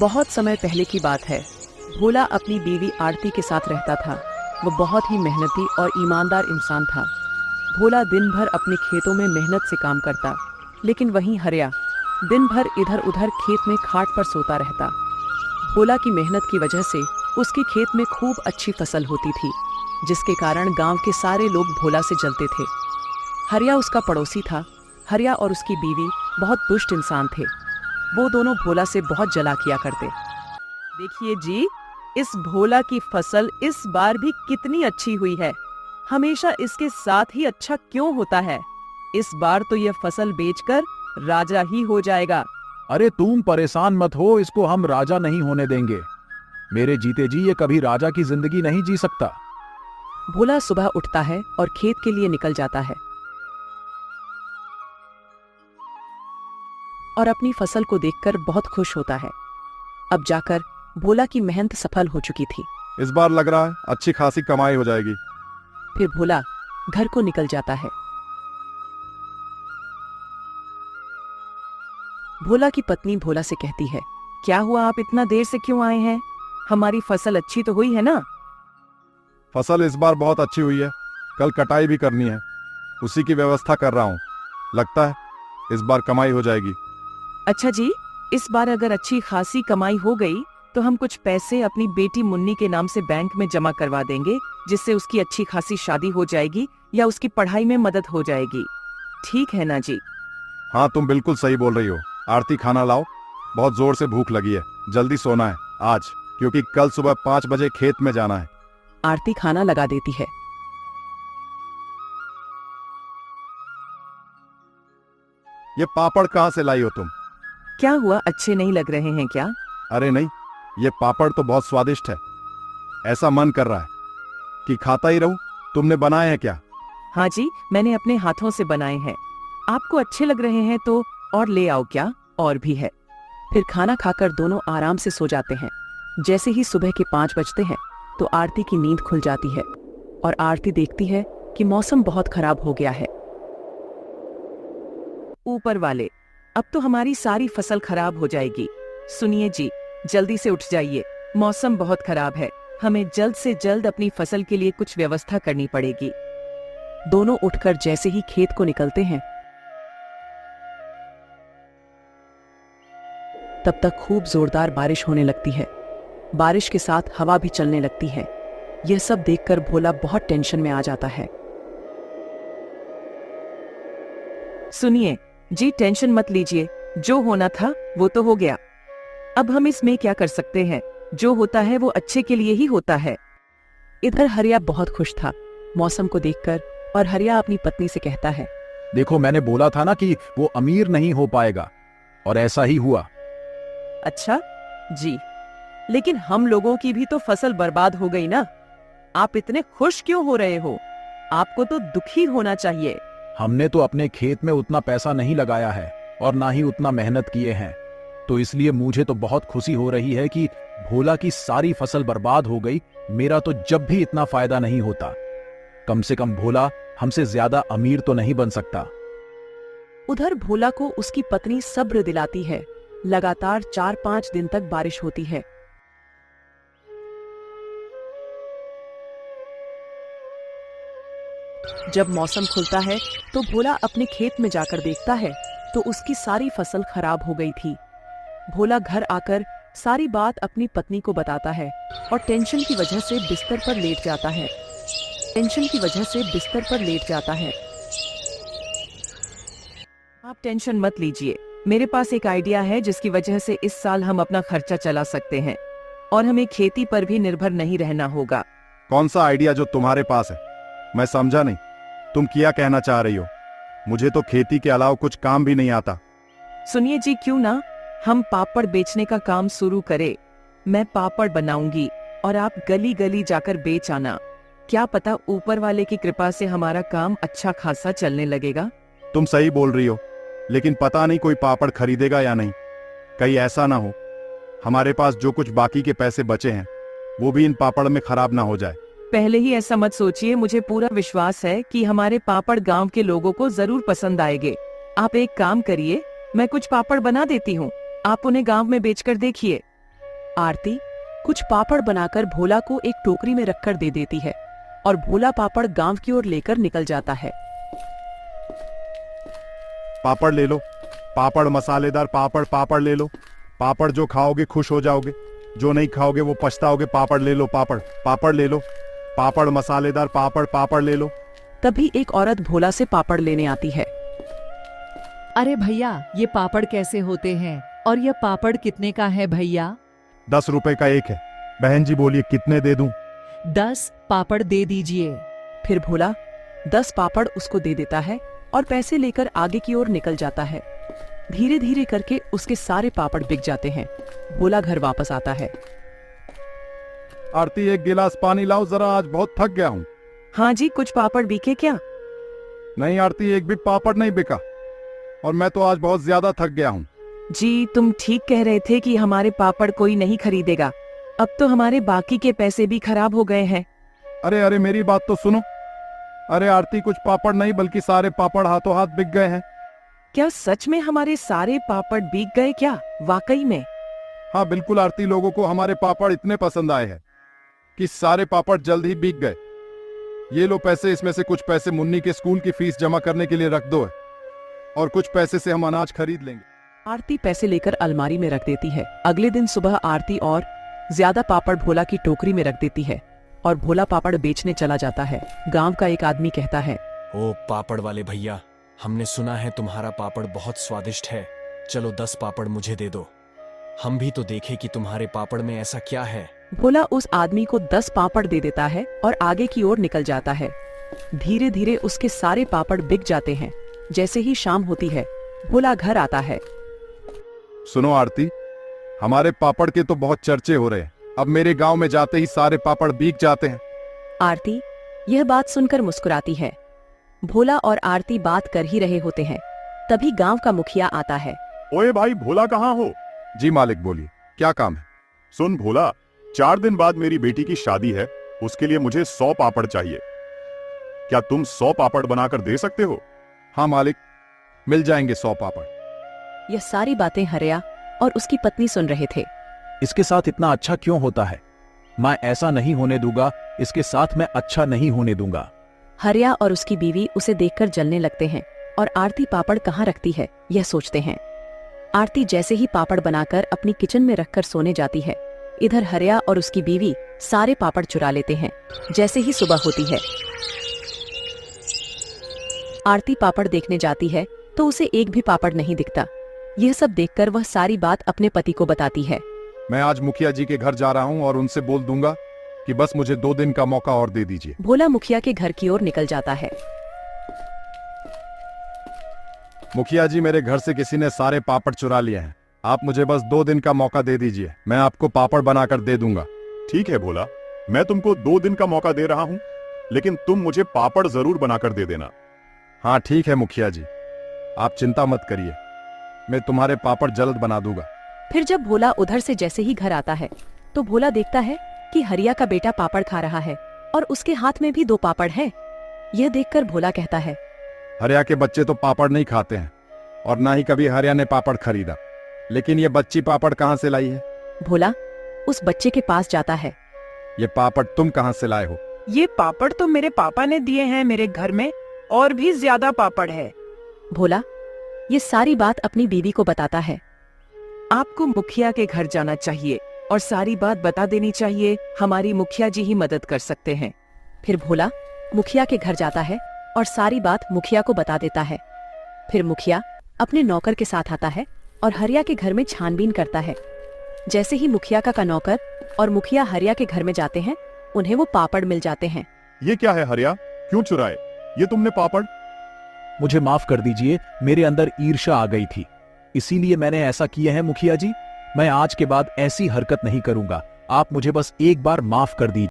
बहुत समय पहले की बात है। भोला अपनी बीवी आरती के साथ रहता था। वो बहुत ही मेहनती और ईमानदार इंसान था। भोला दिन भर अपने खेतों में मेहनत से काम करता, लेकिन वहीं हरिया दिन भर इधर उधर खेत में खाट पर सोता रहता। भोला की मेहनत की वजह से उसके खेत में खूब अच्छी फसल होती थी, जिसके कारण गांव के सारे लोग भोला से जलते थे। हरिया उसका पड़ोसी था। हरिया और उसकी बीवी बहुत दुष्ट इंसान थे। वो दोनों भोला से बहुत जला किया करते। देखिए जी, इस भोला की फसल इस बार भी कितनी अच्छी हुई है। हमेशा इसके साथ ही अच्छा क्यों होता है? इस बार तो ये फसल बेचकर राजा ही हो जाएगा। अरे तुम परेशान मत हो, इसको हम राजा नहीं होने देंगे। मेरे जीते जी ये कभी राजा की जिंदगी नहीं जी सकता। भोला सुबह उठता है और खेत के लिए निकल जाता है और अपनी फसल को देखकर बहुत खुश होता है। अब जाकर भोला की मेहनत सफल हो चुकी थी। इस बार लग रहा है अच्छी खासी कमाई हो जाएगी। फिर भोला घर को निकल जाता है। भोला की पत्नी भोला से कहती है, क्या हुआ, आप इतना देर से क्यों आए हैं? हमारी फसल अच्छी तो हुई है ना? फसल इस बार बहुत अच्छी हुई है। कल कटाई भी करनी है, उसी की व्यवस्था कर रहा हूँ। लगता है इस बार कमाई हो जाएगी। अच्छा जी, इस बार अगर अच्छी खासी कमाई हो गई तो हम कुछ पैसे अपनी बेटी मुन्नी के नाम से बैंक में जमा करवा देंगे, जिससे उसकी अच्छी खासी शादी हो जाएगी या उसकी पढ़ाई में मदद हो जाएगी। ठीक है ना जी? हाँ, तुम बिल्कुल सही बोल रही हो। आरती, खाना लाओ, बहुत जोर से भूख लगी है। जल्दी सोना है आज, क्योंकि कल सुबह 5 बजे खेत में जाना है। आरती खाना लगा देती है। ये पापड़ कहाँ से लाई हो तुम? क्या हुआ, अच्छे नहीं लग रहे हैं क्या? अरे नहीं, ये पापड़ तो बहुत स्वादिष्ट है। ऐसा मन कर रहा है कि खाता ही रहूं। तुमने बनाए हैं क्या? हाँ जी, मैंने अपने हाथों से बनाए हैं। आपको अच्छे लग रहे हैं तो और ले आओ क्या, और भी है। फिर खाना खाकर दोनों आराम से सो जाते हैं। जैसे ही सुबह के 5 बजते हैं तो आरती की नींद खुल जाती है और आरती देखती है कि मौसम बहुत खराब हो गया है। ऊपर वाले, अब तो हमारी सारी फसल खराब हो जाएगी। सुनिए जी, जल्दी से उठ जाइए, मौसम बहुत खराब है। हमें जल्द से जल्द अपनी फसल के लिए कुछ व्यवस्था करनी पड़ेगी। दोनों उठकर जैसे ही खेत को निकलते हैं, तब तक खूब जोरदार बारिश होने लगती है। बारिश के साथ हवा भी चलने लगती है। यह सब देखकर भोला बहुत टेंशन में आ जाता है। सुनिए जी, टेंशन मत लीजिए, जो होना था वो तो हो गया। अब हम इसमें क्या कर सकते हैं? जो होता है वो अच्छे के लिए ही होता है। इधर हरिया बहुत खुश था मौसम को देखकर, और हरिया अपनी पत्नी से कहता है, देखो, मैंने बोला था ना कि वो अमीर नहीं हो पाएगा, और ऐसा ही हुआ। अच्छा जी, लेकिन हम लोगों की भी तो फसल बर्बाद हो गई ना। आप इतने खुश क्यों हो रहे हो? आपको तो दुखी होना चाहिए। हमने तो अपने खेत में उतना पैसा नहीं लगाया है और ना ही उतना मेहनत किए हैं, तो इसलिए मुझे तो बहुत खुशी हो रही है कि भोला की सारी फसल बर्बाद हो गई। मेरा तो जब भी इतना फायदा नहीं होता। कम से कम भोला हमसे ज्यादा अमीर तो नहीं बन सकता। उधर भोला को उसकी पत्नी सब्र दिलाती है। लगातार 4-5 दिन तक बारिश होती है। जब मौसम खुलता है तो भोला अपने खेत में जाकर देखता है तो उसकी सारी फसल खराब हो गई थी। भोला घर आकर सारी बात अपनी पत्नी को बताता है और टेंशन की वजह से बिस्तर पर लेट जाता है। आप टेंशन मत लीजिए, मेरे पास एक आइडिया है जिसकी वजह से इस साल हम अपना खर्चा चला सकते हैं और हमें खेती पर भी निर्भर नहीं रहना होगा। कौन सा आइडिया जो तुम्हारे पास है? मैं समझा नहीं, तुम क्या कहना चाह रही हो? मुझे तो खेती के अलावा कुछ काम भी नहीं आता। सुनिए जी, क्यों ना हम पापड़ बेचने का काम शुरू करें। मैं पापड़ बनाऊंगी और आप गली गली जाकर बेच आना। क्या पता ऊपर वाले की कृपा से हमारा काम अच्छा खासा चलने लगेगा। तुम सही बोल रही हो, लेकिन पता नहीं कोई पापड़ खरीदेगा या नहीं। कहीं ऐसा ना हो हमारे पास जो कुछ बाकी के पैसे बचे हैं वो भी इन पापड़ में खराब ना हो जाए। पहले ही ऐसा मत सोचिए, मुझे पूरा विश्वास है कि हमारे पापड़ गांव के लोगों को जरूर पसंद आएंगे। आप एक काम करिए, मैं कुछ पापड़ बना देती हूँ, आप उन्हें गांव में बेचकर देखिए। आरती कुछ पापड़ बनाकर भोला को एक टोकरी में रखकर दे देती है और भोला पापड़ गांव की ओर लेकर निकल जाता है। पापड़ ले लो, पापड़ मसालेदार पापड़, पापड़ ले लो। पापड़ जो खाओगे खुश हो जाओगे, जो नहीं खाओगे वो पछताओगे। पापड़ ले लो, पापड़, पापड़ ले लो। पापड़ मसालेदार पापड़, पापड़ ले लो। तभी एक औरत भोला से पापड़ लेने आती है। अरे भैया, ये पापड़ कैसे होते हैं और ये पापड़ कितने का है भैया? 10 रुपए का एक है। बहन जी बोलिए कितने दे दूं? 10 पापड़ दे दीजिए। फिर भोला 10 पापड़ उसको दे देता है और पैसे लेकर आगे की ओर निकल जाता है। धीरे धीरे करके उसके सारे पापड़ बिक जाते हैं। भोला घर वापस आता है। आरती एक गिलास पानी लाओ जरा, आज बहुत थक गया हूँ। हाँ जी, कुछ पापड़ बिके क्या? नहीं आरती, एक भी पापड़ नहीं बिका और मैं तो आज बहुत ज्यादा थक गया हूँ। जी, तुम ठीक कह रहे थे कि हमारे पापड़ कोई नहीं खरीदेगा। अब तो हमारे बाकी के पैसे भी खराब हो गए हैं। अरे अरे मेरी बात तो सुनो। अरे आरती, कुछ पापड़ नहीं बल्कि सारे पापड़ हाथों हाथ बिक गए हैं। क्या सच में हमारे सारे पापड़ बिक गए क्या? वाकई में? हाँ बिल्कुल आरती, लोगों को हमारे पापड़ इतने पसंद आए हैं कि सारे पापड़ जल्द ही बिक गए। ये लो पैसे, इसमें से कुछ पैसे मुन्नी के स्कूल की फीस जमा करने के लिए रख दो और कुछ पैसे से हम अनाज खरीद लेंगे। आरती पैसे लेकर अलमारी में रख देती है। अगले दिन सुबह आरती और ज्यादा पापड़ भोला की टोकरी में रख देती है और भोला पापड़ बेचने चला जाता है। गांव का एक आदमी कहता है, ओ पापड़ वाले भैया, हमने सुना है तुम्हारा पापड़ बहुत स्वादिष्ट है। चलो 10 पापड़ मुझे दे दो, हम भी तो देखें कि तुम्हारे पापड़ में ऐसा क्या है। भोला उस आदमी को 10 पापड़ दे देता है और आगे की ओर निकल जाता है। धीरे धीरे उसके सारे पापड़ बिक जाते हैं। जैसे ही शाम होती है, भोला घर आता है। सुनो आरती, हमारे पापड़ के तो बहुत चर्चे हो रहे हैं। अब मेरे गांव में जाते ही सारे पापड़ बिक जाते हैं। आरती यह बात सुनकर मुस्कुराती है। भोला और आरती बात कर ही रहे होते हैं। तभी गांव का मुखिया आता है। ओए भाई, भोला कहाँ हो? जी मालिक, बोलिए क्या काम है? सुन भोला, 4 दिन बाद मेरी बेटी की शादी है, उसके लिए मुझे 100 पापड़ चाहिए। क्या तुम 100 पापड़ बनाकर दे सकते हो? हाँ मालिक, मिल जाएंगे 100 पापड़। यह सारी बातें हरिया और उसकी पत्नी सुन रहे थे। इसके साथ इतना अच्छा क्यों होता है? मैं ऐसा नहीं होने दूंगा, इसके साथ मैं अच्छा नहीं होने दूंगा। हरिया और उसकी बीवी उसे देखकर जलने लगते हैं और आरती पापड़ कहाँ रखती है यह सोचते हैं। आरती जैसे ही पापड़ बनाकर अपनी किचन में रखकर सोने जाती है, इधर हरिया और उसकी बीवी सारे पापड़ चुरा लेते हैं। जैसे ही सुबह होती है, आरती पापड़ देखने जाती है तो उसे एक भी पापड़ नहीं दिखता। यह सब देखकर वह सारी बात अपने पति को बताती है। मैं आज मुखिया जी के घर जा रहा हूँ और उनसे बोल दूंगा कि बस मुझे 2 दिन का मौका और दे दीजिए। भोला मुखिया के घर की ओर निकल जाता है। मुखिया जी, मेरे घर से किसी ने सारे पापड़ चुरा लिए हैं। आप मुझे बस 2 दिन का मौका दे दीजिए, मैं आपको पापड़ बनाकर दे दूंगा। ठीक है भोला, मैं तुमको 2 दिन का मौका दे रहा हूं, लेकिन तुम मुझे पापड़ जरूर बनाकर दे देना। हाँ ठीक है मुखिया जी, आप चिंता मत करिए, मैं तुम्हारे पापड़ जल्द बना दूंगा। फिर जब भोला उधर से जैसे ही घर आता है तो भोला देखता है कि हरिया का बेटा पापड़ खा रहा है और उसके हाथ में भी 2 पापड़ हैं। यह देखकर भोला कहता है, हरिया के बच्चे तो पापड़ नहीं खाते हैं और ना ही कभी हरिया ने पापड़ खरीदा, लेकिन ये बच्ची पापड़ कहाँ से लाई है? भोला उस बच्चे के पास जाता है। ये पापड़ तुम कहाँ से लाए हो? ये पापड़ तो मेरे पापा ने दिए हैं, मेरे घर में और भी ज्यादा पापड़ है। भोला ये सारी बात अपनी बीवी को बताता है। आपको मुखिया के घर जाना चाहिए और सारी बात बता देनी चाहिए, हमारी मुखिया जी ही मदद कर सकते हैं। फिर भोला मुखिया के घर जाता है और सारी बात मुखिया को बता देता है। फिर मुखिया अपने नौकर के साथ आता है और हरिया के घर में छानबीन करता है। जैसे ही मुखिया का नौकर और मुखिया हरिया के घर में जाते हैं, उन्हें वो पापड़ मिल जाते हैं। ये क्या है हरिया, क्यों चुराए ये तुमने पापड़? मुझे माफ कर दीजिए, मेरे अंदर ईर्ष्या आ गई थी, इसीलिए मैंने ऐसा किया है मुखिया जी। मैं आज के बाद ऐसी हरकत नहीं करूंगा, आप मुझे बस एक बार माफ कर दीजिए।